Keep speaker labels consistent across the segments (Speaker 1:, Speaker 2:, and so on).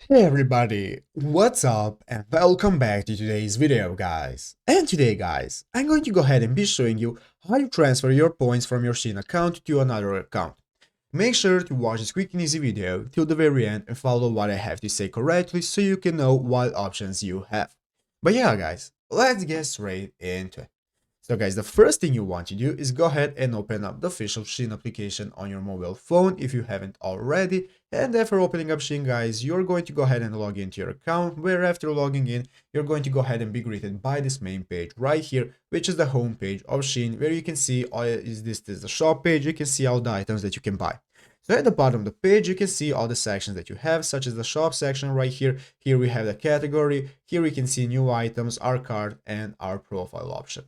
Speaker 1: Hey everybody, what's up and welcome back to today's video guys. And today guys, I'm going to go ahead and be showing you how you transfer your points from your Shein account to another account. Make sure to watch this quick and easy video till the very end and follow what I have to say correctly so you can know what options you have. But yeah guys, let's get straight into it. So guys, the first thing you want to do is go ahead and open up the official Shein application on your mobile phone if you haven't already. And after opening up Shein guys, you're going to go ahead and log into your account, where after logging in, you're going to go ahead and be greeted by this main page right here, which is the home page of Shein, where you can see this is the shop page. You can see all the items that you can buy. So at the bottom of the page, you can see all the sections that you have, such as the shop section right here. Here we have the category. Here we can see new items, our cart, and our profile option.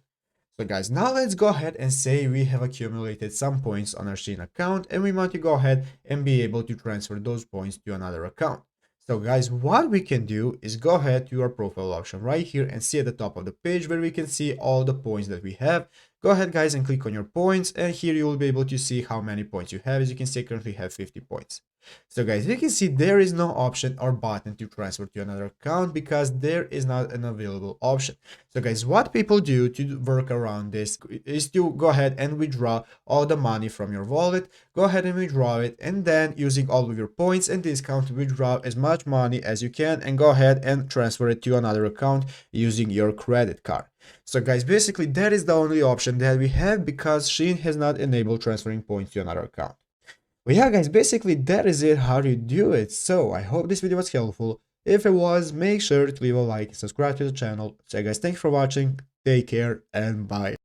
Speaker 1: So guys, now let's go ahead and say we have accumulated some points on our Shein account and we want to go ahead and be able to transfer those points to another account. So guys, what we can do is go ahead to our profile option right here and see at the top of the page where we can see all the points that we have. Go ahead guys and click on your points, and here you will be able to see how many points you have. As you can see, I currently have 50 points. So guys, you can see there is no option or button to transfer to another account because there is not an available option. So guys, what people do to work around this is to go ahead and withdraw all the money from your wallet. Go ahead and withdraw it, and then using all of your points and discount, withdraw as much money as you can and go ahead and transfer it to another account using your credit card. So guys, basically that is the only option that we have because Shein has not enabled transferring points to another account. But yeah guys, basically that is it how to do it. So I hope this video was helpful. If it was, make sure to leave a like and subscribe to the channel. So guys, thanks for watching, take care and bye.